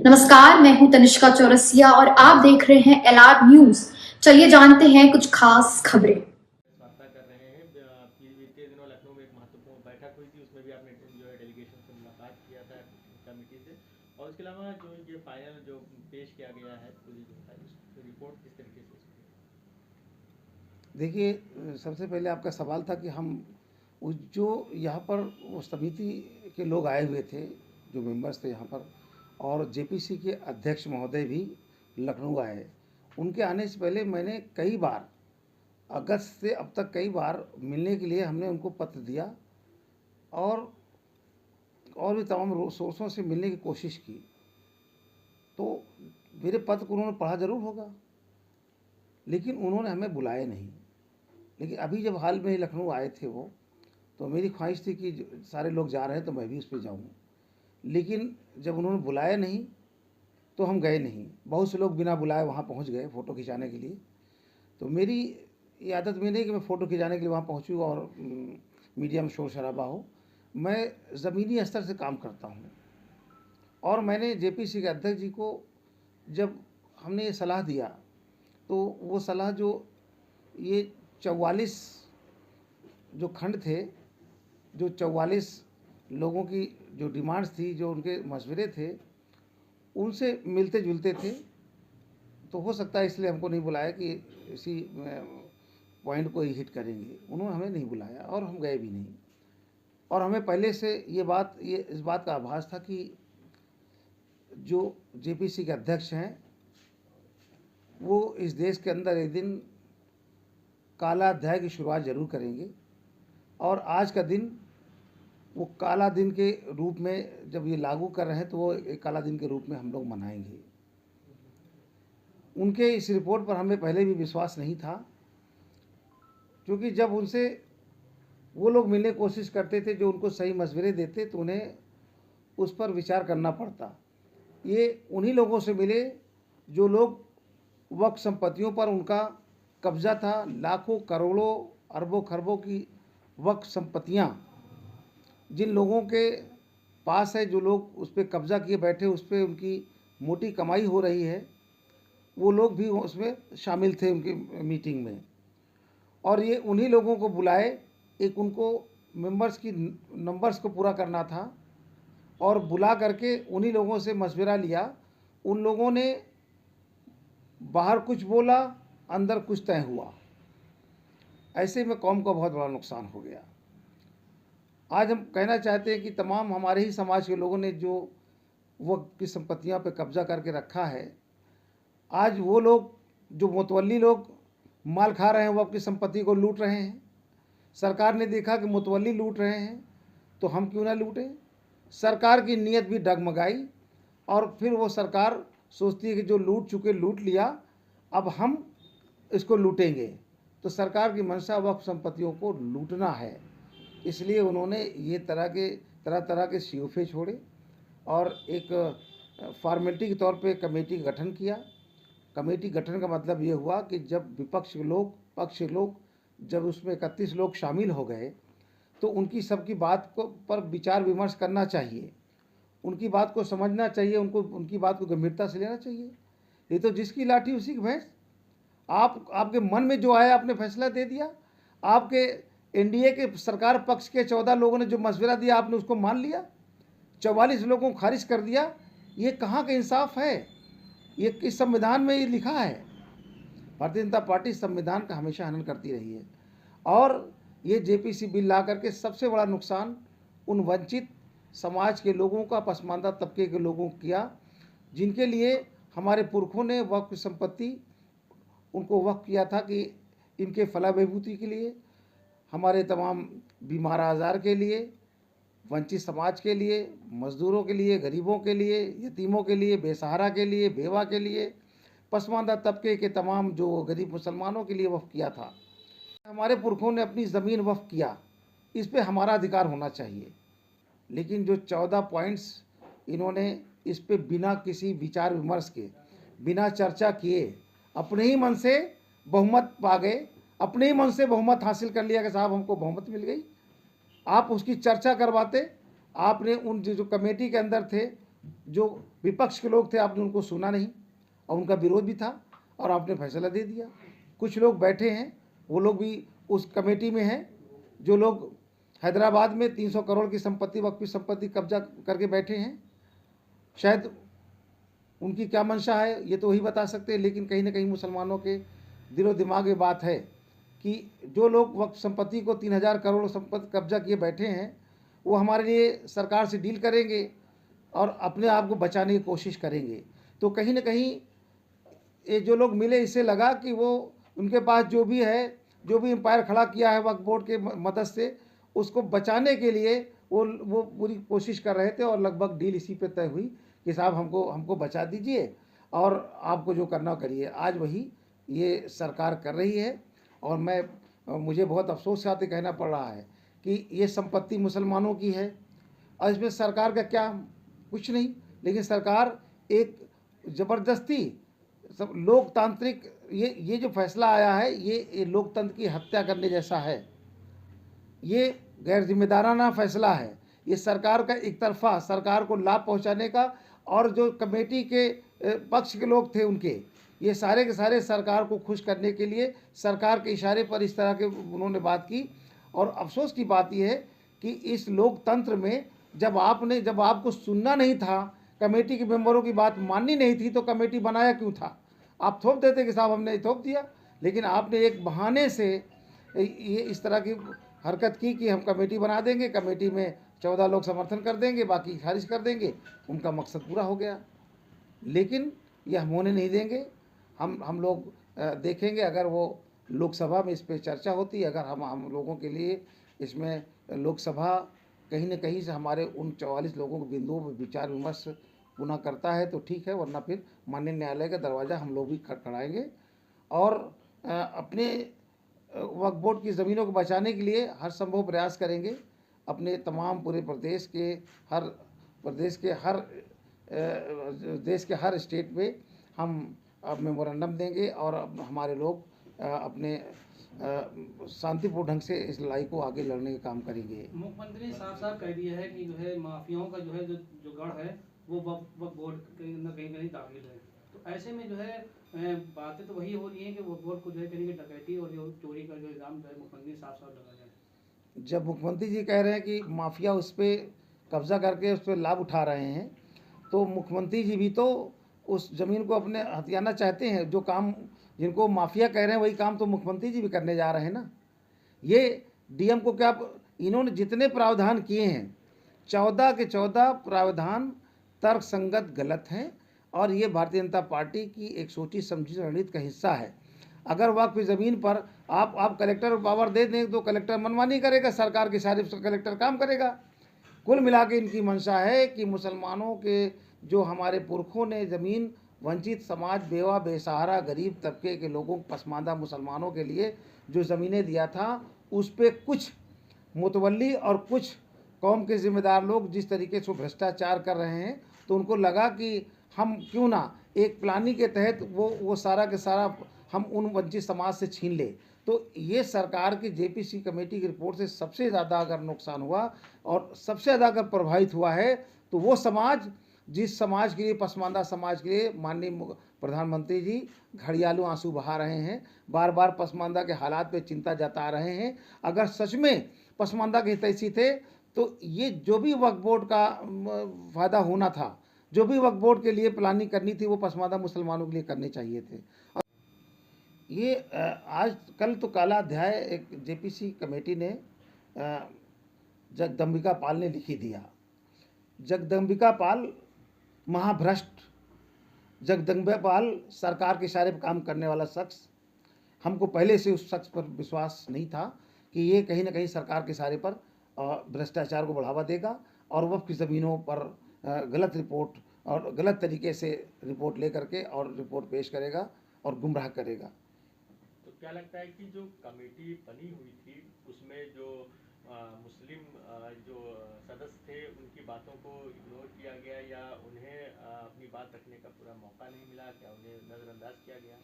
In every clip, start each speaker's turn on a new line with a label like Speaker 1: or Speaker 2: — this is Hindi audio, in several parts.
Speaker 1: नमस्कार, मैं हूं तनिष्का चौरसिया और आप देख रहे हैं एलआर न्यूज। चलिए जानते हैं कुछ खास खबरें।
Speaker 2: वार्ता कर रहे हैं कि बीते दिनों लखनऊ में एक महत्वपूर्ण बैठक हुई थी, उसमें भी आपने जो है डेलीगेशन से मुलाकात किया था कमेटी से, और उसके अलावा जो ये फाइनल जो पेश किया गया है पूरी जो रिपोर्ट किस तरीके से
Speaker 3: देखिए, सबसे पहले आपका सवाल था कि हम जो यहाँ पर वो समिति के लोग आए हुए थे, जो मेंबर्स थे यहाँ पर, और जेपीसी के अध्यक्ष महोदय भी लखनऊ आए। उनके आने से पहले मैंने कई बार अगस्त से अब तक कई बार मिलने के लिए हमने उनको पत्र दिया और भी तमाम सोर्सों से मिलने की कोशिश की। तो मेरे पत्र को उन्होंने पढ़ा ज़रूर होगा, लेकिन उन्होंने हमें बुलाया नहीं। लेकिन अभी जब हाल में ही लखनऊ आए थे वो, तो मेरी ख्वाहिश थी कि सारे लोग जा रहे हैं तो मैं भी उस पर जाऊँ, लेकिन जब उन्होंने बुलाया नहीं तो हम गए नहीं। बहुत से लोग बिना बुलाए वहाँ पहुँच गए फ़ोटो खिंचाने के लिए। तो मेरी ये आदत में नहीं कि मैं फ़ोटो खिंचाने के लिए वहाँ पहुँचूँ और मीडिया में शोर शराबा हो। मैं ज़मीनी स्तर से काम करता हूँ। और मैंने जेपीसी के अध्यक्ष जी को जब हमने ये सलाह दिया, तो वो सलाह जो ये 44 जो खंड थे, जो 44 लोगों की जो डिमांड्स थी, जो उनके मशवरे थे, उनसे मिलते जुलते थे। तो हो सकता है इसलिए हमको नहीं बुलाया कि इसी पॉइंट को ही हिट करेंगे। उन्होंने हमें नहीं बुलाया और हम गए भी नहीं। और हमें पहले से ये इस बात का आभास था कि जो जेपीसी के अध्यक्ष हैं वो इस देश के अंदर एक दिन काला अध्याय की शुरुआत ज़रूर करेंगे, और आज का दिन वो काला दिन के रूप में जब ये लागू कर रहे हैं तो वो एक काला दिन के रूप में हम लोग मनाएंगे। उनके इस रिपोर्ट पर हमें पहले भी विश्वास नहीं था, क्योंकि जब उनसे वो लोग मिलने की कोशिश करते थे जो उनको सही मशवरे देते, तो उन्हें उस पर विचार करना पड़ता। ये उन्हीं लोगों से मिले जो लोग वक्फ संपत्तियों पर उनका कब्जा था। लाखों करोड़ों अरबों खरबों की वक्फ संपत्तियाँ जिन लोगों के पास है, जो लोग उस पर कब्जा किए बैठे, उस पर उनकी मोटी कमाई हो रही है, वो लोग भी उसमें शामिल थे उनकी मीटिंग में। और ये उन्हीं लोगों को बुलाए, एक उनको मेंबर्स की नंबर्स को पूरा करना था, और बुला करके उन्हीं लोगों से मशवरा लिया। उन लोगों ने बाहर कुछ बोला, अंदर कुछ तय हुआ। ऐसे में कौम को बहुत बड़ा नुकसान हो गया। आज हम कहना चाहते हैं कि तमाम हमारे ही समाज के लोगों ने जो वक्फ की संपत्तियां पे कब्जा करके रखा है, आज वो लोग जो मुतवल्ली लोग माल खा रहे हैं, वक्फ की संपत्ति को लूट रहे हैं। सरकार ने देखा कि मुतवल्ली लूट रहे हैं तो हम क्यों ना लूटें। सरकार की नीयत भी डगमगाई, और फिर वो सरकार सोचती है कि जो लूट चुके लूट लिया, अब हम इसको लूटेंगे। तो सरकार की मंशा वक्फ संपत्तियों को लूटना है, इसलिए उन्होंने ये तरह तरह के शियोफे छोड़े और एक फॉर्मेलिटी के तौर पे कमेटी का गठन किया। कमेटी गठन का मतलब ये हुआ कि जब विपक्ष के लोग, पक्ष के लोग, जब उसमें 31 लोग शामिल हो गए, तो उनकी सबकी बात को पर विचार विमर्श करना चाहिए, उनकी बात को समझना चाहिए, उनकी बात को गंभीरता से लेना चाहिए। ये तो जिसकी लाठी उसी की भैंस। आपके मन में जो आया आपने फैसला दे दिया। आपके एनडीए के सरकार पक्ष के 14 लोगों ने जो मशवरा दिया आपने उसको मान लिया, 44 लोगों को खारिज कर दिया। ये कहाँ का इंसाफ है? ये किस संविधान में ये लिखा है? भारतीय जनता पार्टी संविधान का हमेशा हनन करती रही है, और ये जेपीसी बिल ला करके सबसे बड़ा नुकसान उन वंचित समाज के लोगों का, पसमानदा तबके के लोगों को किया, जिनके लिए हमारे पुरखों ने वक्फ संपत्ति उनको वक्फ किया था कि इनके फलाह बहबूदी के लिए, हमारे तमाम बीमार आज़ार के लिए, वंचित समाज के लिए, मज़दूरों के लिए, गरीबों के लिए, यतीमों के लिए, बेसहारा के लिए, बेवा के लिए, पसमानदा तबके के तमाम जो गरीब मुसलमानों के लिए वक्फ किया था। हमारे पुरखों ने अपनी ज़मीन वक्फ किया, इस पे हमारा अधिकार होना चाहिए। लेकिन जो 14 पॉइंट्स इन्होंने इस पे बिना किसी विचार विमर्श के, बिना चर्चा किए, अपने ही मन से बहुमत पा गए, अपने ही मन से बहुमत हासिल कर लिया कि साहब हमको बहुमत मिल गई। आप उसकी चर्चा करवाते, आपने उन जो कमेटी के अंदर थे जो विपक्ष के लोग थे आपने उनको सुना नहीं और उनका विरोध भी था और आपने फैसला दे दिया। कुछ लोग बैठे हैं, वो लोग भी उस कमेटी में हैं, जो लोग हैदराबाद में 300 करोड़ की संपत्ति, वक्फी संपत्ति कब्जा करके बैठे हैं। शायद उनकी क्या मंशा है ये तो वही बता सकते हैं, लेकिन कहीं ना कहीं मुसलमानों के दिलो दिमाग में बात है कि जो लोग वक्फ संपत्ति को 3000 करोड़ संपत्ति कब्जा किए बैठे हैं, वो हमारे लिए सरकार से डील करेंगे और अपने आप को बचाने की कोशिश करेंगे। तो कहीं ना कहीं ये जो लोग मिले, इससे लगा कि वो उनके पास जो भी है, जो भी एम्पायर खड़ा किया है वक्फ बोर्ड के मदद से, उसको बचाने के लिए वो पूरी कोशिश कर रहे थे और लगभग डील इसी पे तय हुई कि साहब हमको बचा दीजिए और आपको जो करना करिए। आज वही ये सरकार कर रही है और मुझे बहुत अफसोस के साथ कहना पड़ रहा है कि ये संपत्ति मुसलमानों की है और इसमें सरकार का क्या, कुछ नहीं, लेकिन सरकार एक ज़बरदस्ती सब लोकतांत्रिक ये जो फैसला आया है ये लोकतंत्र की हत्या करने जैसा है। ये गैर जिम्मेदाराना फैसला है। ये सरकार का एक तरफा सरकार को लाभ पहुंचाने का, और जो कमेटी के पक्ष के लोग थे उनके, ये सारे के सारे सरकार को खुश करने के लिए सरकार के इशारे पर इस तरह के उन्होंने बात की। और अफसोस की बात यह है कि इस लोकतंत्र में जब आपको सुनना नहीं था, कमेटी के मेंबरों की बात माननी नहीं थी, तो कमेटी बनाया क्यों था? आप थोप देते कि साहब हमने थोप दिया, लेकिन आपने एक बहाने से ये इस तरह की हरकत की कि हम कमेटी बना देंगे, कमेटी में 14 लोग समर्थन कर देंगे, बाकी खारिज कर देंगे। उनका मकसद पूरा हो गया, लेकिन यह हम होने नहीं देंगे। हम लोग देखेंगे, अगर वो लोकसभा में इस पर चर्चा होती, अगर हम लोगों के लिए इसमें लोकसभा कहीं न कहीं से हमारे उन 44 लोगों के बिंदुओं पर विचार विमर्श पुनः करता है तो ठीक है, वरना फिर माननीय न्यायालय का दरवाज़ा हम लोग भी खटखटाएंगे और अपने वक्फ बोर्ड की ज़मीनों को बचाने के लिए हर संभव प्रयास करेंगे। अपने तमाम पूरे प्रदेश के हर स्टेट में हम मेमोरेंडम देंगे और हमारे लोग अपने शांतिपूर्ण ढंग से इस लड़ाई को आगे लड़ने का काम करेंगे।
Speaker 4: मुख्यमंत्री ने साफ साफ कह दिया है कि जो है माफियाओं का जो है जो गढ़ है वो वक्फ बोर्ड के अंदर कहीं कहीं दाखिल है। तो ऐसे में जो है बातें तो वही हो रही हैं कि वक्फ बोर्ड को जो है कहीं डकैती और जो चोरी का जो इल्ज़ाम जो है मुख्यमंत्री साफ साफ लगा जाए।
Speaker 3: जब मुख्यमंत्री जी कह रहे हैं कि माफिया उस पर कब्जा करके उस पर लाभ उठा रहे हैं, तो मुख्यमंत्री जी भी तो उस ज़मीन को अपने हथियाना चाहते हैं। जो काम जिनको माफिया कह रहे हैं वही काम तो मुख्यमंत्री जी भी करने जा रहे हैं ना। ये डीएम को क्या, इन्होंने जितने प्रावधान किए हैं 14 के 14 प्रावधान तर्क संगत गलत हैं और ये भारतीय जनता पार्टी की एक सोची समझी रणनीति का हिस्सा है। अगर वक्फ ज़मीन पर आप कलेक्टर पावर दे दें तो कलेक्टर मनमानी करेगा, सरकार की सारी कलेक्टर काम करेगा। कुल मिला के इनकी मंशा है कि मुसलमानों के जो हमारे पुरखों ने ज़मीन, वंचित समाज, बेवा बेसहारा गरीब तबके के लोगों, पसमानदा मुसलमानों के लिए जो ज़मीनें दिया था, उस पर कुछ मुतवल्ली और कुछ कौम के ज़िम्मेदार लोग जिस तरीके से भ्रष्टाचार कर रहे हैं, तो उनको लगा कि हम क्यों ना एक प्लानिंग के तहत वो सारा के सारा हम उन वंचित समाज से छीन ले। तो ये सरकार की जेपीसी कमेटी की रिपोर्ट से सबसे ज़्यादा अगर नुकसान हुआ और सबसे ज़्यादा अगर प्रभावित हुआ है तो वो समाज, जिस समाज के लिए, पसमानदा समाज के लिए माननीय प्रधानमंत्री जी घड़ियालू आंसू बहा रहे हैं, बार बार पसमानदा के हालात पे चिंता जता रहे हैं। अगर सच में पसमानदा के हितैषी थे तो ये जो भी वक्फ बोर्ड का फ़ायदा होना था, जो भी वक्फ बोर्ड के लिए प्लानिंग करनी थी, वो पसमानदा मुसलमानों के लिए करने चाहिए थे। ये आज कल तो काला अध्याय एक जेपीसी कमेटी ने जगदम्बिका पाल ने लिखी दिया। जगदम्बिका पाल महाभ्रष्ट, जगदम्बिका पाल सरकार के इशारे पर काम करने वाला शख्स। हमको पहले से उस शख्स पर विश्वास नहीं था कि ये कहीं ना कहीं सरकार के इशारे पर भ्रष्टाचार को बढ़ावा देगा और वक्फ की ज़मीनों पर गलत रिपोर्ट और गलत तरीके से रिपोर्ट ले करके और रिपोर्ट पेश करेगा और गुमराह करेगा।
Speaker 2: तो क्या लगता है कि जो कमेटी बनी हुई थी उसमें जो मुस्लिम जो सदस्य थे उनकी बातों को इग्नोर किया गया या उन्हें अपनी बात रखने का पूरा मौका नहीं मिला, क्या उन्हें नज़रअंदाज किया गया?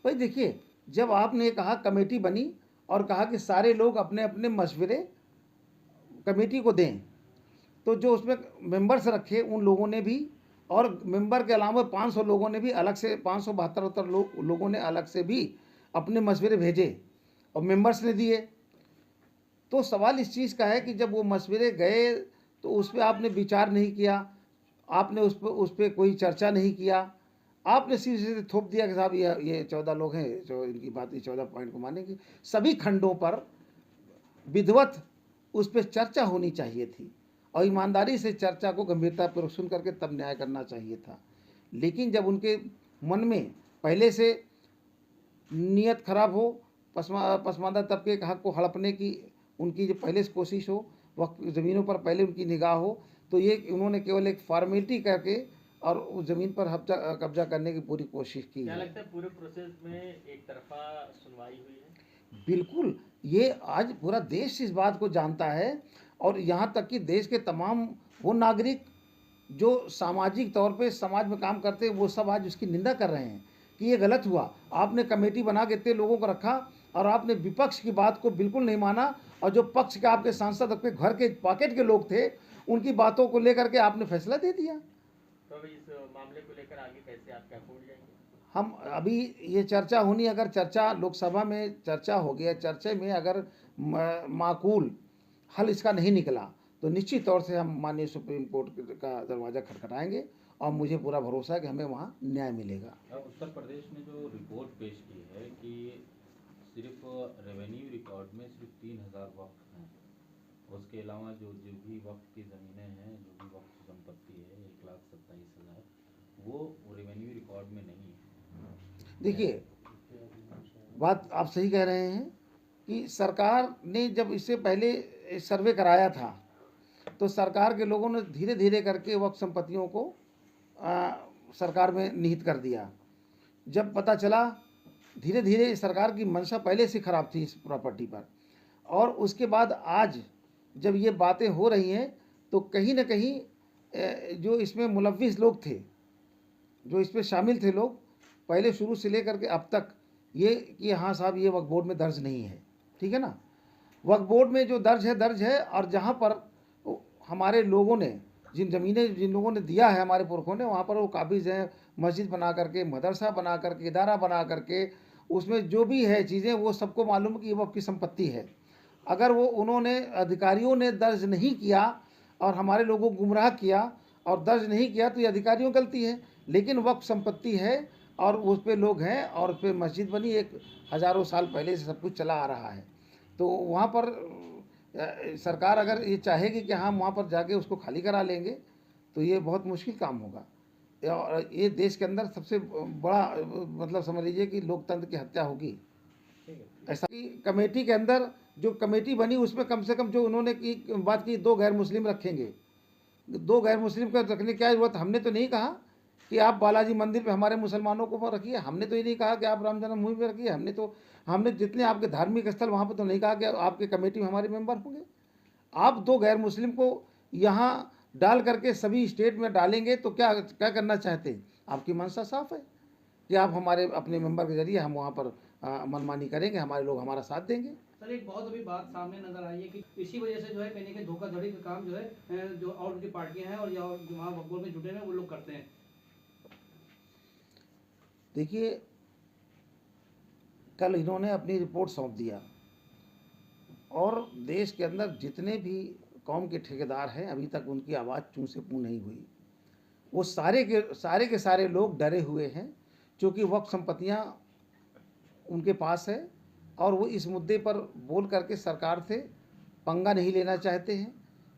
Speaker 3: भाई देखिए, जब आपने कहा कमेटी बनी और कहा कि सारे लोग अपने अपने मशवरे कमेटी को दें, तो जो उसमें मेंबर्स रखे उन लोगों ने भी और मेंबर के अलावा 500 लोगों ने भी अलग से 572 लोगों ने अलग से भी अपने मशवरे भेजे और मेंबर्स ने दिए। तो सवाल इस चीज़ का है कि जब वो मशवरे गए तो उस पर आपने विचार नहीं किया, आपने उस पर कोई चर्चा नहीं किया, आपने सीधे सीधे थोप दिया कि साहब ये 14 लोग हैं जो इनकी बात, ये 14 पॉइंट को मानेंगे। सभी खंडों पर विधिवत उस पर चर्चा होनी चाहिए थी और ईमानदारी से चर्चा को गंभीरतापूर्वक सुन करके तब न्याय करना चाहिए था। लेकिन जब उनके मन में पहले से नीयत खराब हो, पसमानदा तबके के हक को हड़पने की उनकी जो पहले से कोशिश हो, वक्त ज़मीनों पर पहले उनकी निगाह हो, तो ये उन्होंने केवल एक फॉर्मेलिटी करके और उस ज़मीन पर कब्जा करने की पूरी कोशिश की
Speaker 2: क्या
Speaker 3: है।
Speaker 2: लगता है पूरे प्रोसेस में एक तरफा सुनवाई हुई है?
Speaker 3: बिल्कुल, ये आज पूरा देश इस बात को जानता है और यहाँ तक कि देश के तमाम वो नागरिक जो सामाजिक तौर पे समाज में काम करते हैं वो सब आज उसकी निंदा कर रहे हैं कि ये गलत हुआ। आपने कमेटी बना के इतने लोगों को रखा और आपने विपक्ष की बात को बिल्कुल नहीं माना और जो पक्ष के आपके सांसद, आपके घर के पॉकेट के लोग थे, उनकी बातों को लेकर के आपने फैसला दे दिया।
Speaker 2: तो अभी इस मामले को लेकर आगे कैसे आप क्या कोर्ट जाएंगे?
Speaker 3: हम अभी ये चर्चा होनी, अगर चर्चा लोकसभा में चर्चा हो गया, चर्चे में अगर माकूल हल इसका नहीं निकला तो निश्चित तौर से हम माननीय सुप्रीम कोर्ट का दरवाज़ा खटखटाएंगे और मुझे पूरा भरोसा है कि हमें वहाँ न्याय मिलेगा।
Speaker 5: उत्तर प्रदेश ने जो रिपोर्ट पेश की है कि सिर्फ रेवेन्यू रिकॉर्ड में सिर्फ 3000 वक्फ हैं, उसके अलावा जो भी वक्फ की ज़मीनें हैं, जो भी वक्फ संपत्ति है 1,27,000, वो रेवेन्यू रिकॉर्ड में नहीं है।
Speaker 3: देखिए, बात आप सही कह रहे हैं कि सरकार ने जब इससे पहले सर्वे कराया था तो सरकार के लोगों ने धीरे धीरे करके वक्फ संपत्तियों को सरकार में निहित कर दिया। जब पता चला, धीरे धीरे सरकार की मंशा पहले से खराब थी इस प्रॉपर्टी पर, और उसके बाद आज जब ये बातें हो रही हैं तो कहीं ना कहीं जो इसमें मुलव्विस लोग थे, जो इसमें शामिल थे लोग, पहले शुरू से लेकर के अब तक ये कि हाँ साहब ये वक्फ बोर्ड में दर्ज नहीं है, ठीक है ना। वक्फ बोर्ड में जो दर्ज है और जहाँ पर हमारे लोगों ने जिन लोगों ने दिया है, हमारे पुरखों ने, वहाँ पर वो काबिज हैं, मस्जिद बना करके, मदरसा बना करके, इदारा बना करके, उसमें जो भी है चीज़ें वो सबको मालूम है कि ये वक्फ की संपत्ति है। अगर वो उन्होंने अधिकारियों ने दर्ज नहीं किया और हमारे लोगों को गुमराह किया और दर्ज नहीं किया तो ये अधिकारियों की गलती है। लेकिन वक्फ संपत्ति है और उस पर लोग हैं और उस पर मस्जिद बनी, एक हज़ारों साल पहले से सब कुछ चला आ रहा है। तो वहाँ पर सरकार अगर ये चाहेगी कि हाँ वहाँ पर जाके उसको खाली करा लेंगे तो ये बहुत मुश्किल काम होगा और ये देश के अंदर सबसे बड़ा मतलब समझ लीजिए कि लोकतंत्र की हत्या होगी। ऐसा कि कमेटी के अंदर जो कमेटी बनी उसमें कम से कम जो उन्होंने की बात की 2 गैर मुस्लिम रखेंगे, 2 गैर मुस्लिम का रखने की क्या जरूरत। हमने तो नहीं कहा कि आप बालाजी मंदिर पे हमारे मुसलमानों को रखिए, हमने तो ये नहीं कहा कि आप राम जन्मभूमि पे रखिए, हमने जितने आपके धार्मिक स्थल वहाँ पर तो नहीं कहा कि आपके कमेटी में हमारे मेंबर होंगे। आप 2 गैर मुस्लिम को यहाँ डाल करके सभी स्टेट में डालेंगे तो क्या करना चाहते हैं। आपकी मंशा साफ है कि आप हमारे अपने मेंबर के जरिए हम वहाँ पर मनमानी करेंगे, हमारे लोग हमारा साथ देंगे।
Speaker 4: सर एक बहुत अभी बात सामने नजर आई है कि इसी वजह से जो है कहीं धोखाधड़ी का काम जो है जो और उनकी पार्टियां हैं और या वहाँ वक्फ बोर्ड में जुटे हैं वो लोग करते हैं।
Speaker 3: देखिए, कल इन्होंने अपनी रिपोर्ट सौंप दिया और देश के अंदर जितने भी कौम के ठेकेदार हैं अभी तक उनकी आवाज़ चूं से पूं नहीं हुई। वो सारे के सारे लोग डरे हुए हैं क्योंकि वक्फ संपत्तियां उनके पास है और वो इस मुद्दे पर बोल करके सरकार से पंगा नहीं लेना चाहते हैं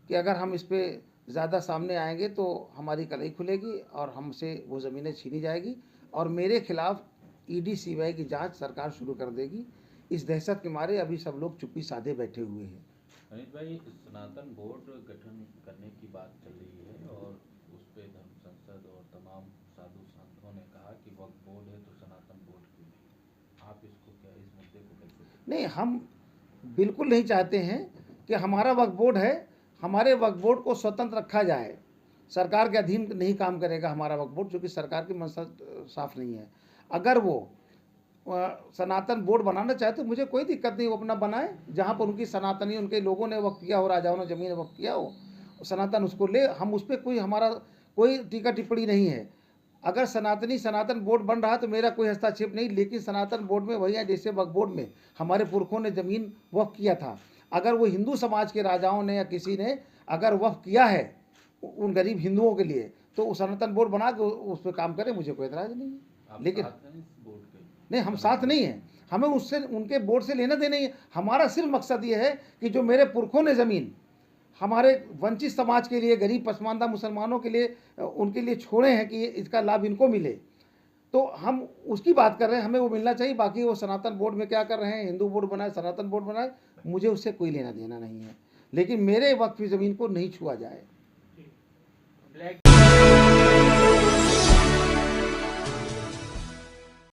Speaker 3: कि अगर हम इस पर ज़्यादा सामने आएंगे तो हमारी कलई खुलेगी और हमसे वो ज़मीनें छीनी जाएगी और मेरे खिलाफ ईडी सीबीआई की जांच सरकार शुरू कर देगी। इस दहशत के मारे अभी सब लोग चुप्पी साधे बैठे हुए हैं।
Speaker 5: अनिल भाई, सनातन बोर्ड गठन करने की बात चल रही है और उस पर धर्म संसद और तमाम साधु संतों ने कहा कि वक्फ बोर्ड है तो सनातन बोर्ड क्यों नहीं। आप इसको क्या इस मुद्दे को कैसे?
Speaker 3: नहीं, हम बिल्कुल नहीं चाहते हैं कि हमारा वक्फ बोर्ड है, हमारे वक्फ बोर्ड को स्वतंत्र रखा जाए। सरकार के अधीन नहीं काम करेगा हमारा वक्फ बोर्ड, जो कि सरकार की मंशा साफ नहीं है। अगर वो सनातन बोर्ड बनाना चाहे तो मुझे कोई दिक्कत नहीं, वो अपना बनाए, जहाँ पर उनकी सनातनी उनके लोगों ने वक्फ किया हो, राजाओं ने ज़मीन वक्फ किया हो, सनातन उसको ले। हम उस पर कोई हमारा कोई टीका टिप्पणी नहीं है। अगर सनातन बोर्ड बन रहा तो मेरा कोई हस्तक्षेप नहीं, लेकिन सनातन बोर्ड में वही है जैसे वक्फ बोर्ड में हमारे पुरखों ने ज़मीन वक्फ किया था। अगर वो हिंदू समाज के राजाओं ने या किसी ने अगर वक्फ किया है उन गरीब हिंदुओं के लिए, तो वो सनातन बोर्ड बना के उस पर काम करे, मुझे कोई एतराज़ नहीं है।
Speaker 5: आप
Speaker 3: लेकिन
Speaker 5: साथ हैं इस बोर्ड के?
Speaker 3: नहीं, हम साथ नहीं हैं, हमें उससे उनके बोर्ड से लेना देना ही है। हमारा सिर्फ मकसद ये है कि जो मेरे पुरखों ने ज़मीन हमारे वंचित समाज के लिए, गरीब पसमानदा मुसलमानों के लिए, उनके लिए छोड़े हैं कि इसका लाभ इनको मिले, तो हम उसकी बात कर रहे हैं, हमें वो मिलना चाहिए। बाकी वो सनातन बोर्ड में क्या कर रहे हैं, हिंदू बोर्ड बनाए, सनातन बोर्ड बनाए, मुझे उससे कोई लेना देना नहीं है, लेकिन मेरे वक्फ की ज़मीन को नहीं छुआ जाए।